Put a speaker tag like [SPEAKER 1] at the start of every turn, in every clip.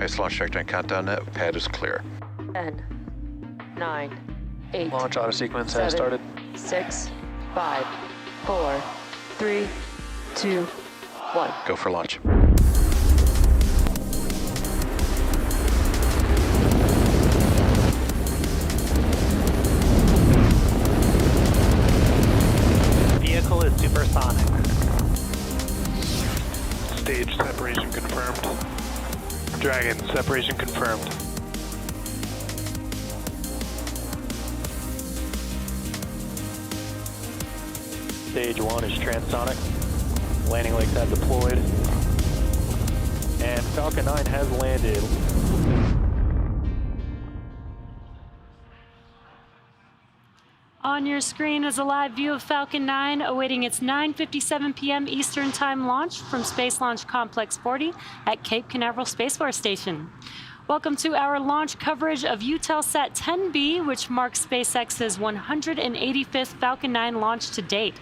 [SPEAKER 1] Nice launch trajectory countdown net. Pad is clear.
[SPEAKER 2] 10, 9, 8.
[SPEAKER 3] Launch auto sequence has started.
[SPEAKER 2] 6, 5, 4, 3, 2, 1.
[SPEAKER 1] Go for launch.
[SPEAKER 3] Vehicle is supersonic. Stage separation confirmed. Dragon, separation confirmed. Stage 1 is transonic. Landing legs have deployed. And Falcon 9 has landed.
[SPEAKER 4] On your screen is a live view of Falcon 9 awaiting its 9:57 p.m. Eastern Time launch from Space Launch Complex 40 at Cape Canaveral Space Force Station. Welcome to our launch coverage of Eutelsat 10B, which marks SpaceX's 185th Falcon 9 launch to date.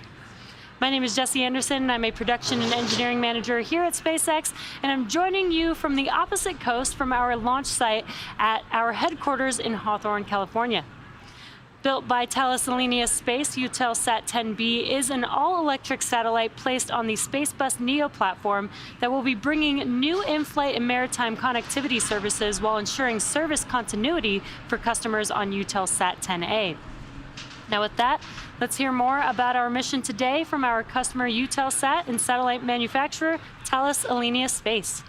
[SPEAKER 4] My name is Jessie Anderson, and I'm a production and engineering manager here at SpaceX, and I'm joining you from the opposite coast from our launch site at our headquarters in Hawthorne, California. Built by Thales Alenia Space, Eutelsat 10B is an all-electric satellite placed on the Spacebus Neo platform that will be bringing new in-flight and maritime connectivity services while ensuring service continuity for customers on Eutelsat 10A. Now with that, let's hear more about our mission today from our customer Eutelsat and satellite manufacturer Thales Alenia Space.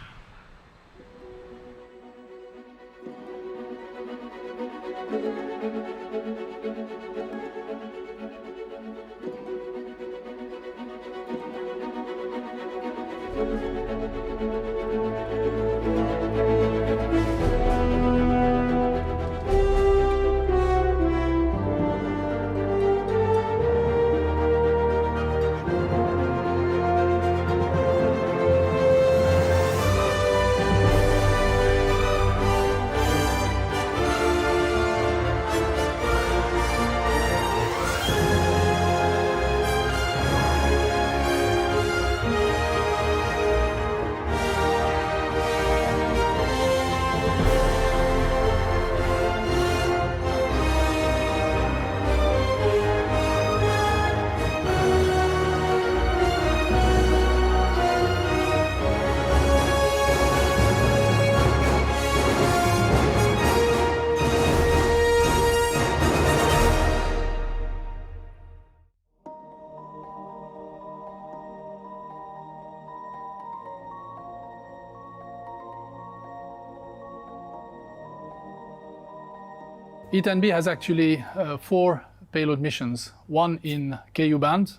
[SPEAKER 5] E10B has actually 4 payload missions, one in Ku band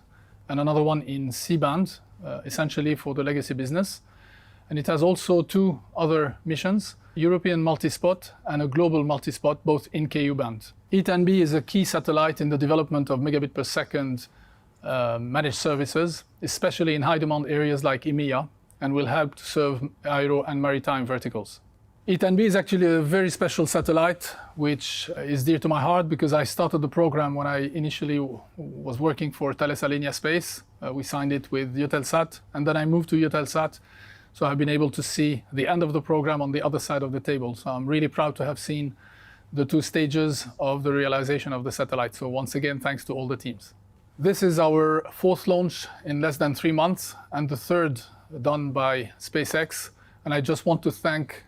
[SPEAKER 5] and another one in C band, essentially for the legacy business. And it has also 2 other missions, European multispot and a global multispot, both in Ku band. E10B is a key satellite in the development of megabit per second managed services, especially in high demand areas like EMEA, and will help to serve aero and maritime verticals. E10B is actually a very special satellite, which is dear to my heart because I started the program when I initially was working for Thales Alenia Space. We signed it with Eutelsat, and then I moved to Eutelsat. So I've been able to see the end of the program on the other side of the table. So I'm really proud to have seen the 2 stages of the realization of the satellite. So once again, thanks to all the teams. This is our 4th launch in less than 3 months, and the 3rd done by SpaceX. And I just want to thank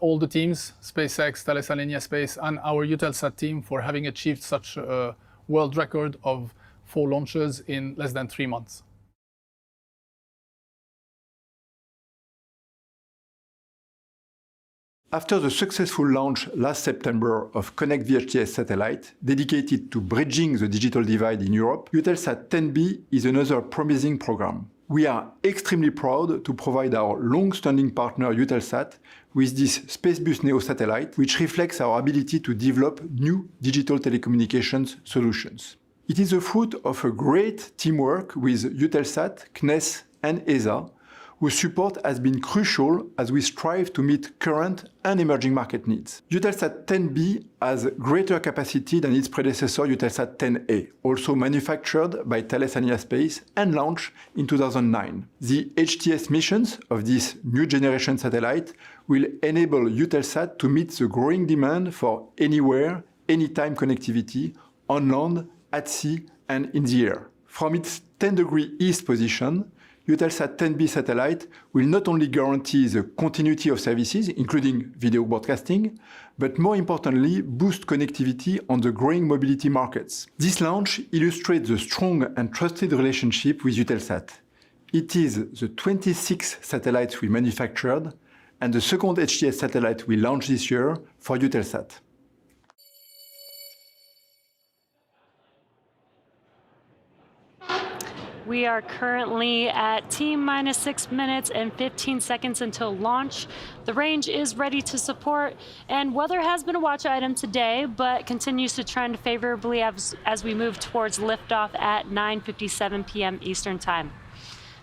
[SPEAKER 5] all the teams, SpaceX, Thales Alenia Space, and our Eutelsat team for having achieved such a world record of 4 launches in less than 3 months.
[SPEAKER 6] After the successful launch last September of Connect VHTS satellite, dedicated to bridging the digital divide in Europe, Eutelsat 10B is another promising program. We are extremely proud to provide our long-standing partner Eutelsat with this Spacebus Neo satellite, which reflects our ability to develop new digital telecommunications solutions. It is the fruit of a great teamwork with Eutelsat, CNES and ESA, whose support has been crucial as we strive to meet current and emerging market needs. Eutelsat 10B has greater capacity than its predecessor Eutelsat 10A, also manufactured by Thales Alenia Space and launched in 2009. The HTS missions of this new generation satellite will enable Eutelsat to meet the growing demand for anywhere, anytime connectivity on land, at sea, and in the air. From its 10° east position, Eutelsat 10B satellite will not only guarantee the continuity of services, including video broadcasting, but more importantly, boost connectivity on the growing mobility markets. This launch illustrates the strong and trusted relationship with Eutelsat. It is the 26th satellite we manufactured and the second HTS satellite we launched this year for Eutelsat.
[SPEAKER 4] We are currently at T-minus 6 minutes and 15 seconds until launch. The range is ready to support, and weather has been a watch item today, but continues to trend favorably as we move towards liftoff at 9:57 p.m. Eastern Time.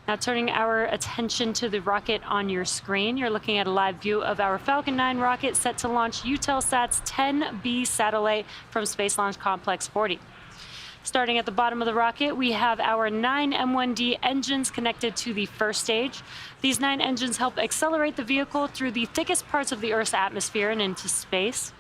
[SPEAKER 4] Now turning our attention to the rocket on your screen, you're looking at a live view of our Falcon 9 rocket set to launch Eutelsat's 10B satellite from Space Launch Complex 40. Starting at the bottom of the rocket, we have our 9 M1D engines connected to the first stage. These 9 engines help accelerate the vehicle through the thickest parts of the Earth's atmosphere and into space.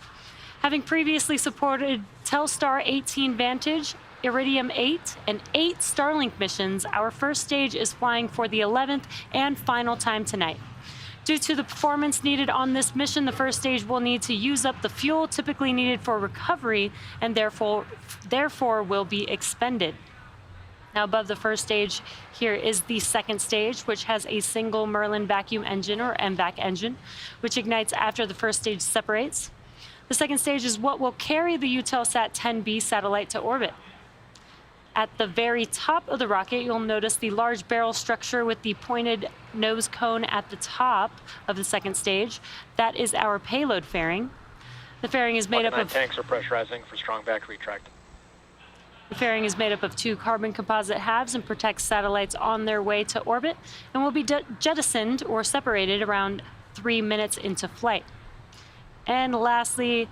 [SPEAKER 4] Having previously supported Telstar 18 VANTAGE, Iridium 8, and 8 Starlink missions, our first stage is flying for the 11th and final time tonight. Due to the performance needed on this mission, the first stage will need to use up the fuel typically needed for recovery and therefore will be expended. Now above the first stage here is the second stage, which has a single Merlin vacuum engine or MVAC engine, which ignites after the first stage separates. The second stage is what will carry the Eutelsat 10B satellite to orbit. At the very top of the rocket, you'll notice the large barrel structure with the pointed nose cone at the top of the second stage. That is our payload fairing. The fairing is made up of...
[SPEAKER 3] tanks are pressurizing for strong back retract.
[SPEAKER 4] The fairing is made up of 2 carbon composite halves and protects satellites on their way to orbit and will be jettisoned or separated around 3 minutes into flight. And lastly,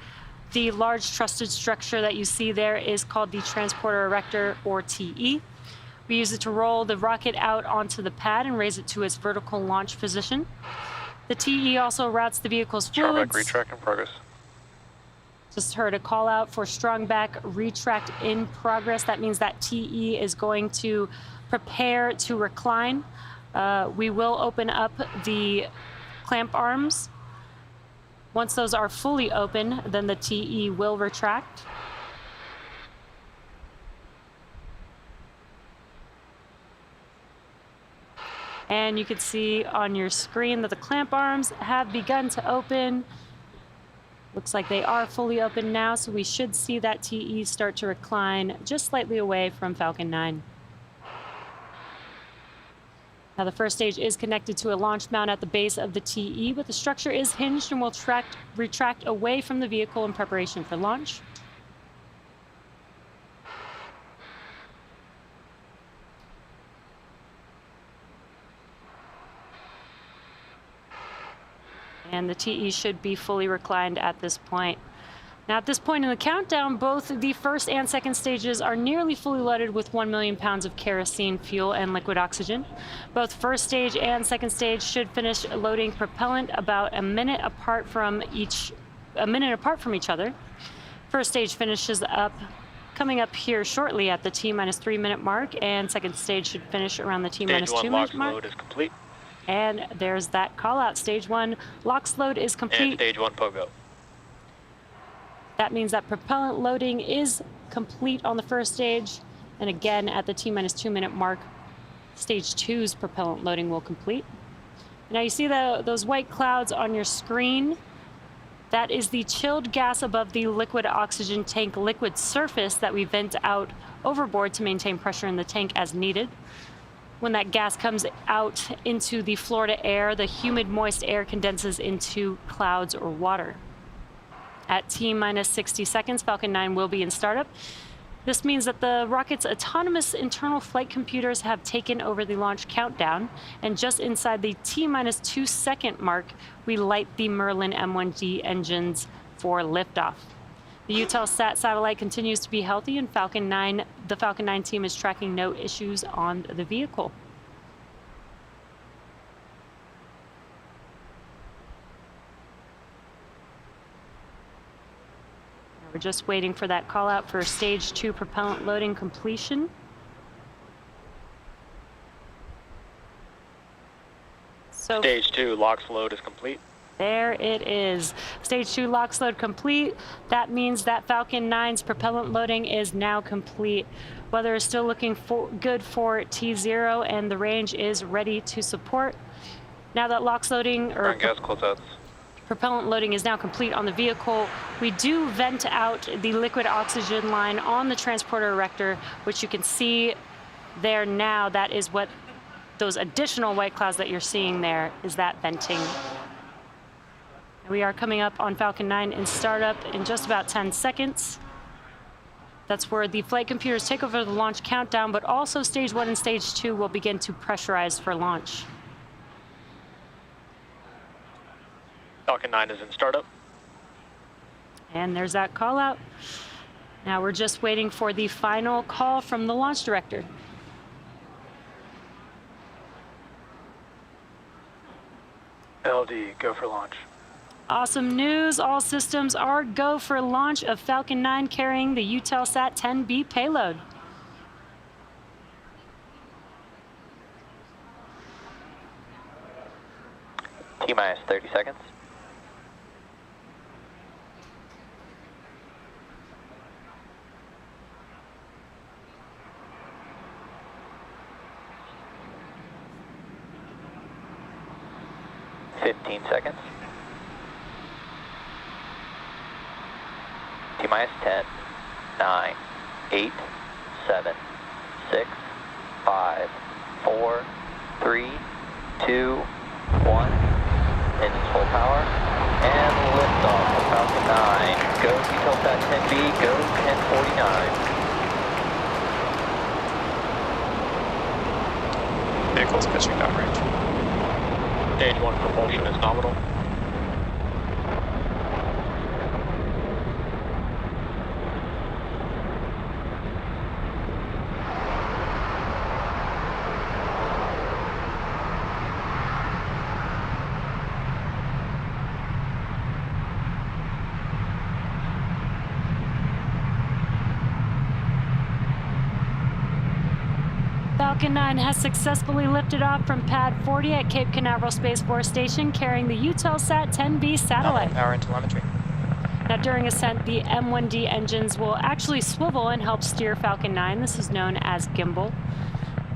[SPEAKER 4] the large trusted structure that you see there is called the transporter erector, or TE. We use it to roll the rocket out onto the pad and raise it to its vertical launch position. The TE also routes the vehicle's fluids.
[SPEAKER 3] Starback retract in progress.
[SPEAKER 4] Just heard a call out for strong back retract in progress. That means that TE is going to prepare to recline. We will open up the clamp arms. Once those are fully open, then the TE will retract. And you can see on your screen that the clamp arms have begun to open. Looks like they are fully open now, so we should see that TE start to recline just slightly away from Falcon 9. Now the first stage is connected to a launch mount at the base of the TE, but the structure is hinged and will retract away from the vehicle in preparation for launch. And the TE should be fully reclined at this point. Now at this point in the countdown, both the first and second stages are nearly fully loaded with 1 million pounds of kerosene, fuel, and liquid oxygen. Both first stage and second stage should finish loading propellant about a minute apart from each other. First stage finishes up, coming up here shortly at the T-minus 3 minute mark, and second stage should finish around the T-minus 2 minute mark.
[SPEAKER 3] Load is complete.
[SPEAKER 4] And there's that call out. Stage 1 LOX load is complete.
[SPEAKER 3] And stage 1 POGO.
[SPEAKER 4] That means that propellant loading is complete on the first stage. And again, at the T-minus 2 minute mark, stage 2's propellant loading will complete. Now you see those white clouds on your screen. That is the chilled gas above the liquid oxygen tank liquid surface that we vent out overboard to maintain pressure in the tank as needed. When that gas comes out into the Florida air, the humid, moist air condenses into clouds or water. At T-minus 60 seconds, Falcon 9 will be in startup. This means that the rocket's autonomous internal flight computers have taken over the launch countdown, and just inside the T-minus 2 second mark, we light the Merlin M1D engines for liftoff. The Eutelsat satellite continues to be healthy, and the Falcon 9 team is tracking no issues on the vehicle. We're just waiting for that call out for stage 2 propellant loading completion. So
[SPEAKER 3] Stage 2 LOX load is complete.
[SPEAKER 4] there it is. Stage 2 LOX load complete. That means that Falcon 9's propellant loading is now complete. Weather is still looking good for T0, and the range is ready to support. Now that LOX loading or
[SPEAKER 3] Gas closeouts.
[SPEAKER 4] propellant loading is now complete on the vehicle, we do vent out the liquid oxygen line on the transporter erector, which you can see there now. That is what those additional white clouds that you're seeing there is, that venting. We are coming up on Falcon 9 in startup in just about 10 seconds. That's where the flight computers take over the launch countdown, but also stage 1 and stage 2 will begin to pressurize for launch.
[SPEAKER 3] Falcon 9 is in startup.
[SPEAKER 4] And there's that call out. Now we're just waiting for the final call from the launch director.
[SPEAKER 3] LD, go for launch.
[SPEAKER 4] Awesome news. All systems are go for launch of Falcon 9 carrying the Eutelsat 10B payload.
[SPEAKER 3] T-minus 30 seconds. Seconds. T-minus 10, 9, 8, 7, 6, 5, 4, 3, 2, 1. Engines full power. And liftoff of Falcon 9. Go Eutelsat 10B, go 1049.
[SPEAKER 7] Vehicle's pitching downrange.
[SPEAKER 3] Stage 1 propulsion is nominal.
[SPEAKER 4] Falcon 9 has successfully lifted off from Pad 40 at Cape Canaveral Space Force Station, carrying the Eutelsat 10B satellite.
[SPEAKER 7] Power and telemetry.
[SPEAKER 4] Now, during ascent, the M1D engines will actually swivel and help steer Falcon 9. This is known as gimbal.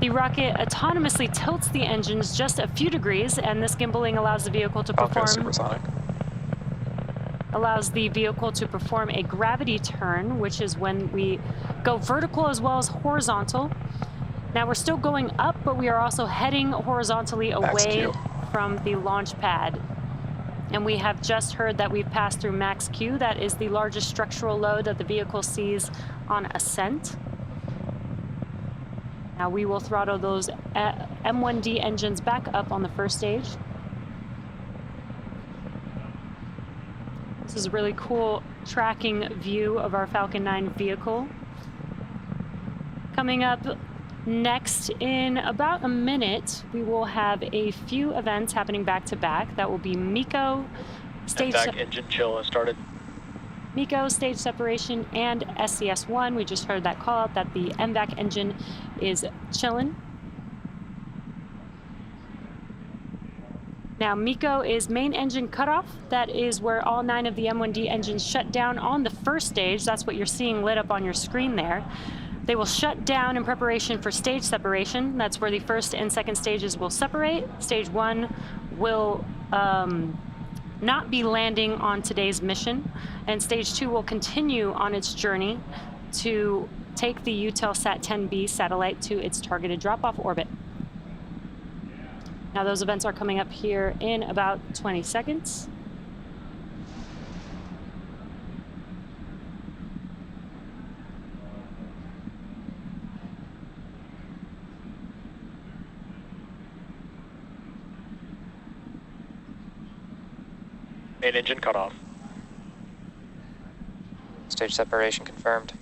[SPEAKER 4] The rocket autonomously tilts the engines just a few degrees, and this gimbaling allows the vehicle to
[SPEAKER 7] Falcon is
[SPEAKER 4] perform
[SPEAKER 7] supersonic.
[SPEAKER 4] a gravity turn, which is when we go vertical as well as horizontal. Now we're still going up, but we are also heading horizontally away from the launch pad. And we have just heard that we've passed through max Q. That is the largest structural load that the vehicle sees on ascent. Now we will throttle those M1D engines back up on the first stage. This is a really cool tracking view of our Falcon 9 vehicle. Coming up next, in about a minute, we will have a few events happening back to back. That will be MECO,
[SPEAKER 3] engine chill has started.
[SPEAKER 4] MECO, stage separation, and SCS-1. We just heard that call out that the MVAC engine is chilling. Now, MECO is main engine cutoff. That is where all 9 of the M1D engines shut down on the first stage. That's what you're seeing lit up on your screen there. They will shut down in preparation for stage separation. That's where the first and second stages will separate. Stage 1 will not be landing on today's mission, and stage 2 will continue on its journey to take the Eutelsat 10B satellite to its targeted drop-off orbit. Now those events are coming up here in about 20 seconds.
[SPEAKER 3] Main engine cut off.
[SPEAKER 7] Stage separation confirmed.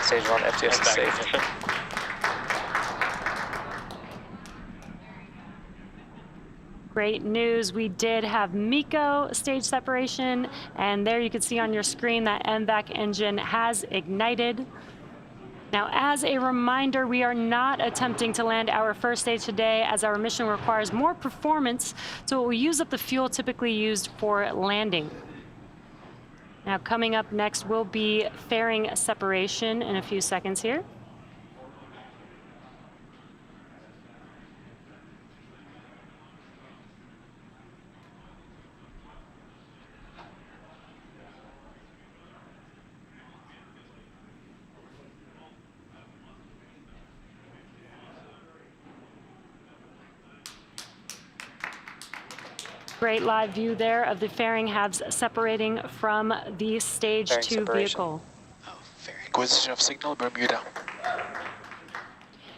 [SPEAKER 7] Stage 1 FTS is
[SPEAKER 3] Back
[SPEAKER 7] safe.
[SPEAKER 3] ignition.
[SPEAKER 4] Great news. We did have MECO stage separation, and there you can see on your screen that MVAC engine has ignited. Now, as a reminder, we are not attempting to land our first stage today as our mission requires more performance, so it will use up the fuel typically used for landing. Now, coming up next will be fairing separation in a few seconds here. Great live view there of the fairing halves separating from the stage
[SPEAKER 7] Fairing
[SPEAKER 4] 2
[SPEAKER 7] separation.
[SPEAKER 4] vehicle.
[SPEAKER 1] Acquisition of signal, Bermuda.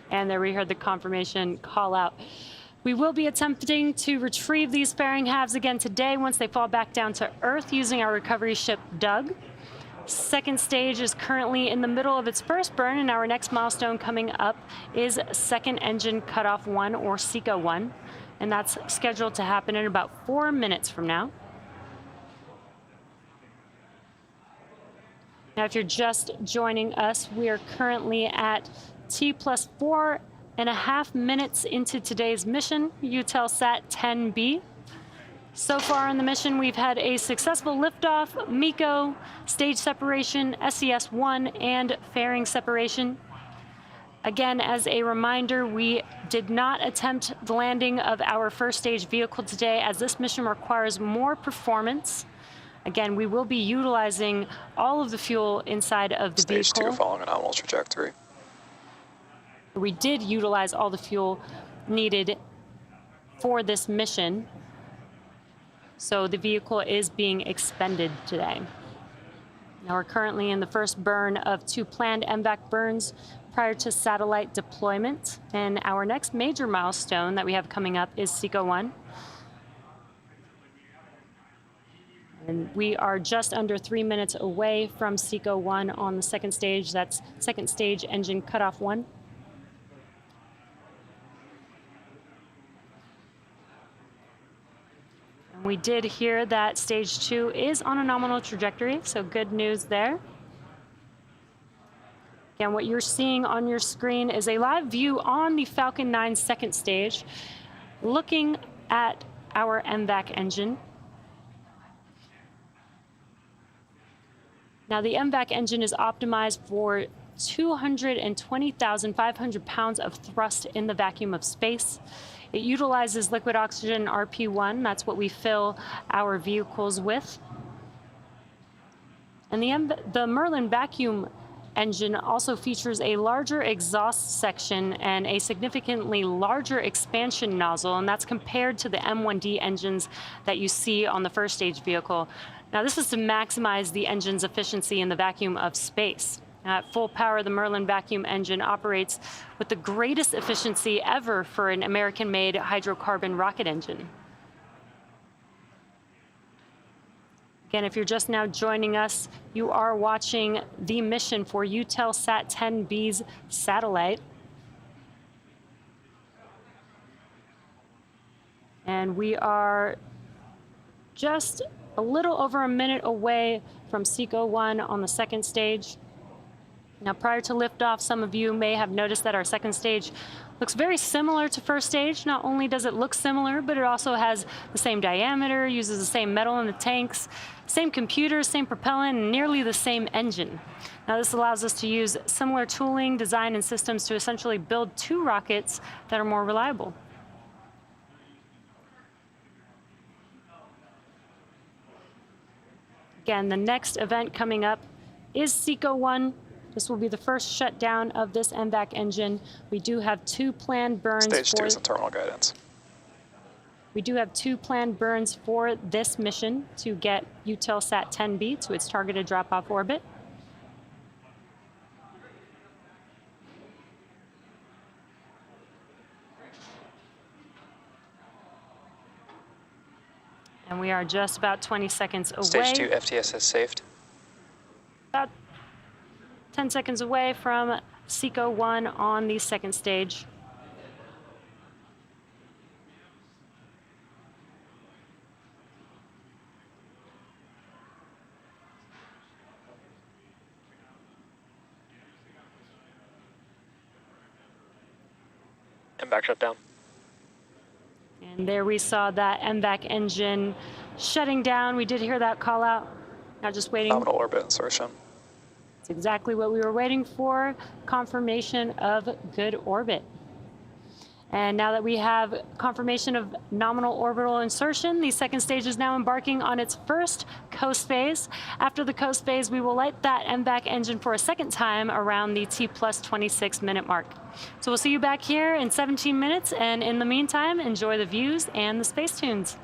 [SPEAKER 4] And there we heard the confirmation call out. We will be attempting to retrieve these fairing halves again today once they fall back down to Earth using our recovery ship Doug. Second stage is currently in the middle of its first burn, and our next milestone coming up is second engine cutoff 1, or SECO 1. And that's scheduled to happen in about 4 minutes from now. Now, if you're just joining us, we are currently at T plus 4.5 minutes into today's mission, Eutelsat 10B. So far on the mission, we've had a successful liftoff, MECO, stage separation, SES-1, and fairing separation. Again, as a reminder, we did not attempt the landing of our first stage vehicle today as this mission requires more performance. Again, we will be utilizing all of the fuel inside of the
[SPEAKER 7] Stage
[SPEAKER 4] vehicle.
[SPEAKER 7] 2 following a nominal trajectory.
[SPEAKER 4] We did utilize all the fuel needed for this mission. So the vehicle is being expended today. Now we're currently in the first burn of 2 planned MVAC burns prior to satellite deployment. And our next major milestone that we have coming up is SECO 1. And we are just under 3 minutes away from SECO 1 on the second stage. That's second stage engine cutoff 1. And we did hear that stage 2 is on a nominal trajectory, so good news there. Again, what you're seeing on your screen is a live view on the Falcon 9 second stage, looking at our MVAC engine. Now, the MVAC engine is optimized for 220,500 pounds of thrust in the vacuum of space. It utilizes liquid oxygen RP1. That's what we fill our vehicles with. And the Merlin vacuum engine also features a larger exhaust section and a significantly larger expansion nozzle, and that's compared to the M1D engines that you see on the first stage vehicle. Now, this is to maximize the engine's efficiency in the vacuum of space. At full power, the Merlin vacuum engine operates with the greatest efficiency ever for an American-made hydrocarbon rocket engine. Again, if you're just now joining us, you are watching the mission for Eutelsat 10B's satellite. And we are just a little over a minute away from SECO 1 on the second stage. Now, prior to liftoff, some of you may have noticed that our second stage looks very similar to first stage. Not only does it look similar, but it also has the same diameter, uses the same metal in the tanks, same computers, same propellant, and nearly the same engine. Now, this allows us to use similar tooling, design, and systems to essentially build 2 rockets that are more reliable. Again, the next event coming up is SECO 1. This will be the first shutdown of this MVAC engine. We do have 2 planned burns.
[SPEAKER 7] Stage 2 is in terminal guidance.
[SPEAKER 4] We do have 2 planned burns for this mission to get Eutelsat 10B to its targeted drop-off orbit. We are just about 20 seconds away.
[SPEAKER 7] Stage 2 FTS has saved.
[SPEAKER 4] About 10 seconds away from SECO 1 on the second stage.
[SPEAKER 7] And back shutdown.
[SPEAKER 4] And there we saw that MVAC engine shutting down. We did hear that call out. Now just waiting.
[SPEAKER 7] Nominal orbit insertion.
[SPEAKER 4] It's exactly what we were waiting for, confirmation of good orbit. And now that we have confirmation of nominal orbital insertion, the second stage is now embarking on its first coast phase. After the coast phase, we will light that MVAC engine for a second time around the T plus 26 minute mark. So we'll see you back here in 17 minutes, and in the meantime, enjoy the views and the space tunes.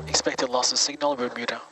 [SPEAKER 1] Expected loss of signal, Bermuda.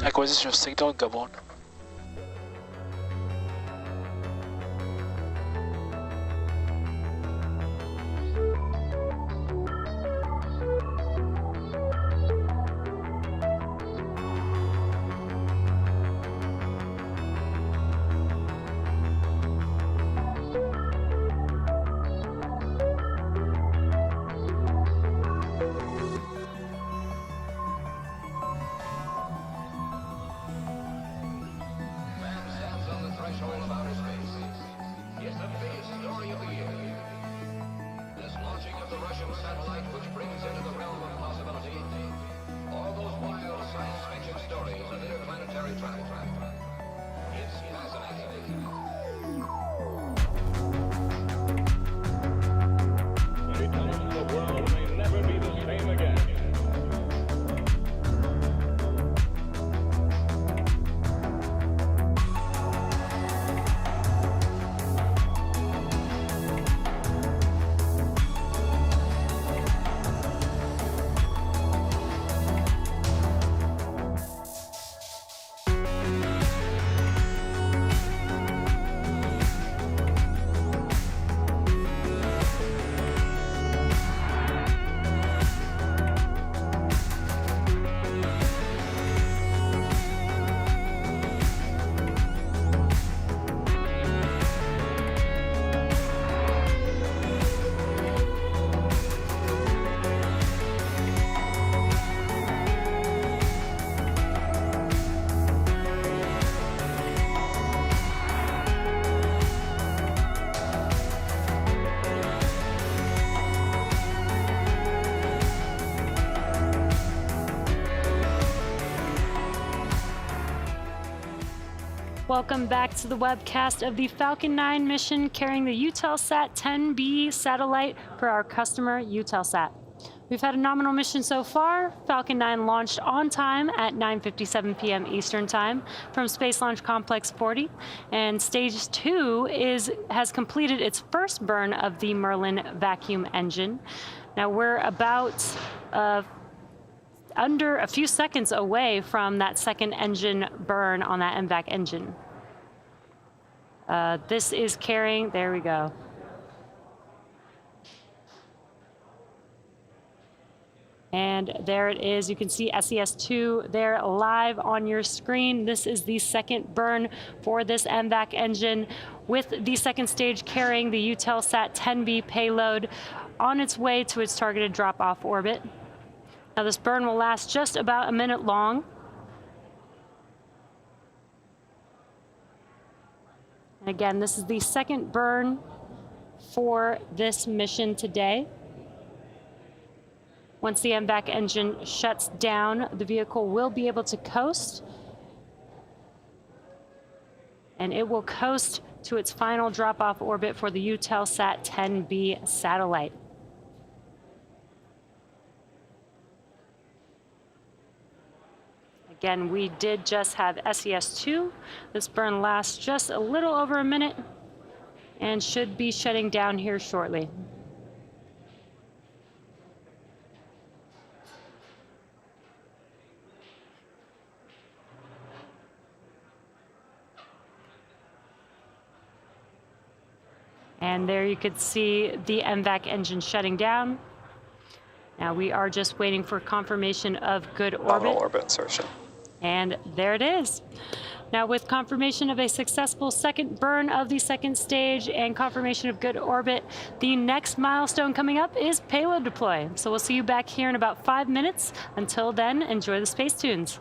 [SPEAKER 1] Acquisition of signal, Gabon.
[SPEAKER 4] Welcome back to the webcast of the Falcon 9 mission carrying the Eutelsat 10B satellite for our customer Eutelsat. We've had a nominal mission so far. Falcon 9 launched on time at 9:57 p.m. Eastern Time from Space Launch Complex 40, and Stage 2 has completed its first burn of the Merlin vacuum engine. Now we're about under a few seconds away from that second engine burn on that MVAC engine. This is carrying, there we go. And there it is. You can see SES2 there live on your screen. This is the second burn for this MVAC engine, with the second stage carrying the Eutelsat 10B payload on its way to its targeted drop-off orbit. Now this burn will last just about a minute long. And again, this is the second burn for this mission today. Once the MVAC engine shuts down, the vehicle will be able to coast. And it will coast to its final drop-off orbit for the Eutelsat 10B satellite. Again, we did just have SES2. This burn lasts just a little over a minute and should be shutting down here shortly. And there you could see the MVAC engine shutting down. Now we are just waiting for confirmation of good orbit.
[SPEAKER 7] Nominal orbit insertion.
[SPEAKER 4] And there it is. Now with confirmation of a successful second burn of the second stage and confirmation of good orbit, the next milestone coming up is payload deploy. So we'll see you back here in about 5 minutes. Until then, enjoy the space tunes.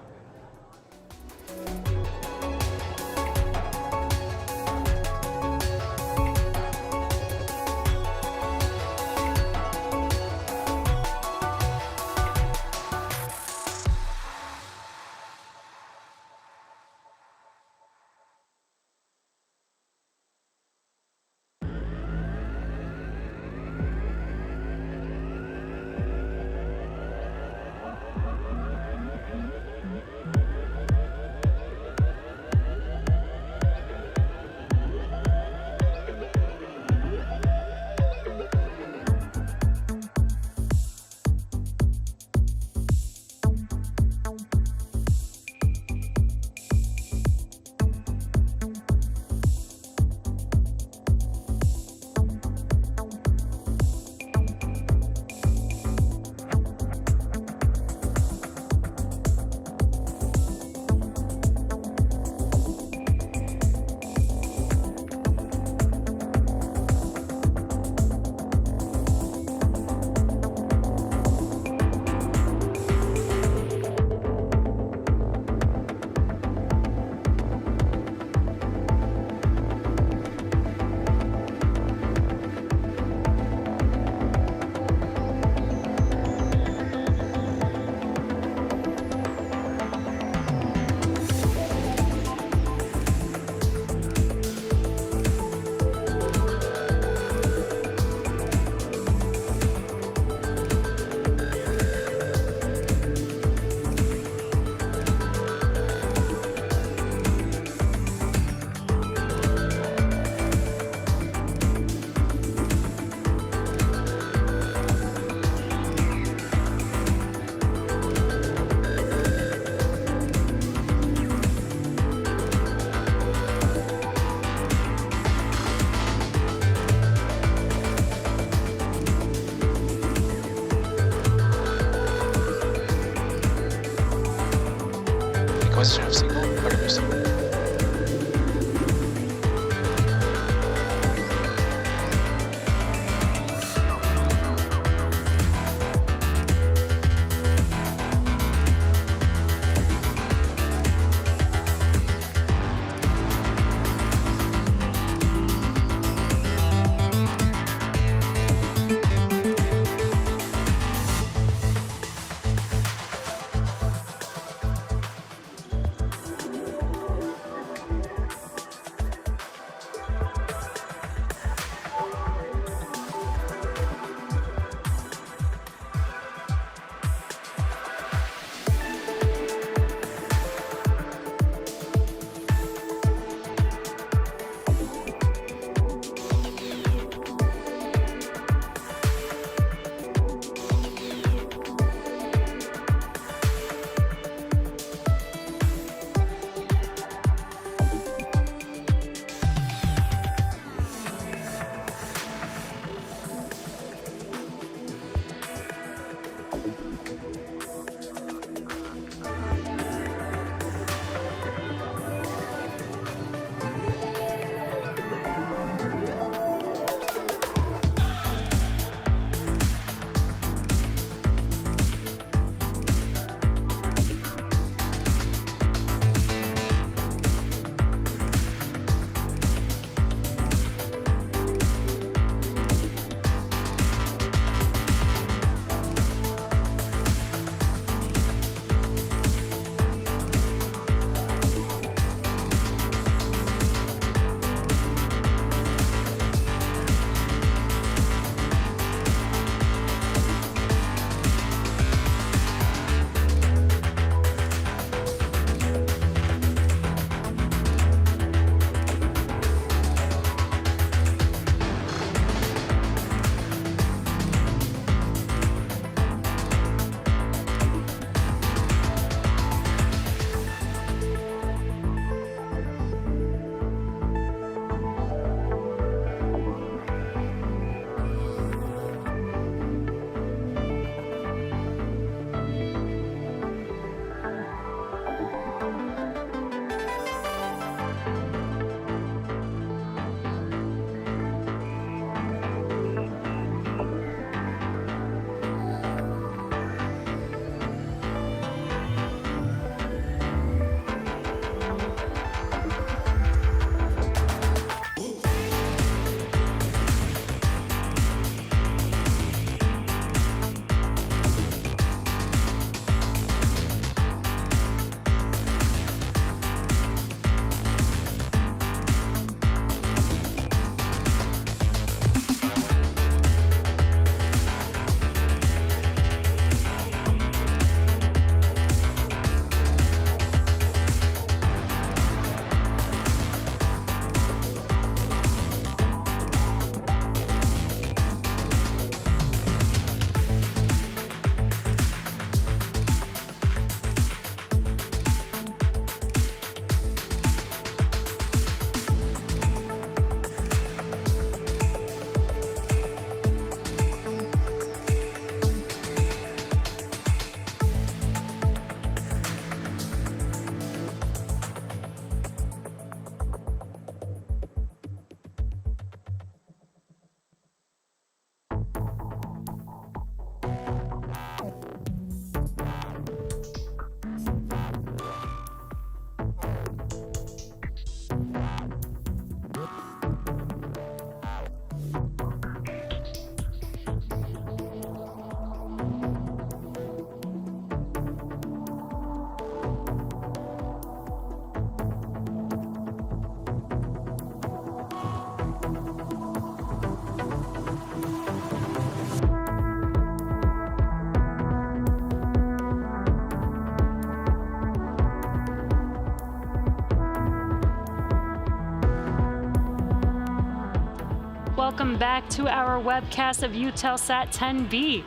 [SPEAKER 4] Welcome back to our webcast of Eutelsat 10B.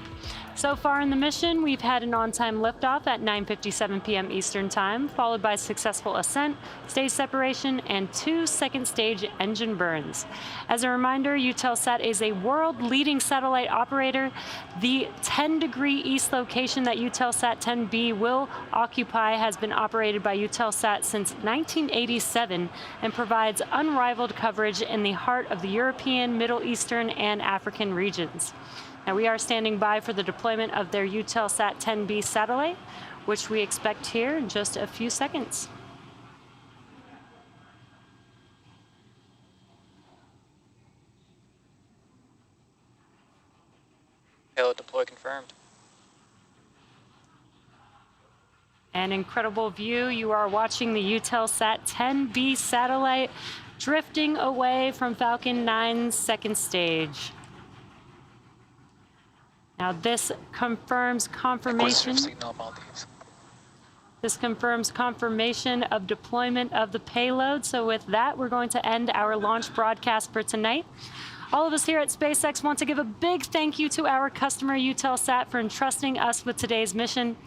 [SPEAKER 4] So far in the mission, we've had an on-time liftoff at 9:57 p.m. Eastern Time, followed by successful ascent, stage separation, and 2 second-stage engine burns. As a reminder, Eutelsat is a world-leading satellite operator. The 10-degree east location that Eutelsat 10B will occupy has been operated by Eutelsat since 1987 and provides unrivaled coverage in the heart of the European, Middle Eastern, and African regions. Now, we are standing by for the deployment of their Eutelsat 10B satellite, which we expect here in just a few seconds.
[SPEAKER 7] Payload deploy confirmed.
[SPEAKER 4] An incredible view. You are watching the Eutelsat 10B satellite drifting away from Falcon 9's second stage. Now this confirms confirmation.
[SPEAKER 1] Signal Maldives.
[SPEAKER 4] This confirms confirmation of deployment of the payload. So with that, we're going to end our launch broadcast for tonight. All of us here at SpaceX want to give a big thank you to our customer Eutelsat for entrusting us with today's mission.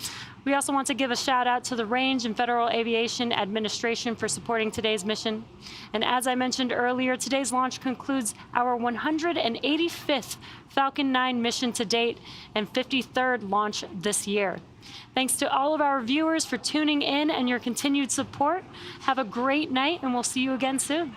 [SPEAKER 4] We also want to give a shout out to the Range and Federal Aviation Administration for supporting today's mission. And as I mentioned earlier, today's launch concludes our 185th Falcon 9 mission to date and 53rd launch this year. Thanks to all of our viewers for tuning in and your continued support. Have a great night, and we'll see you again soon.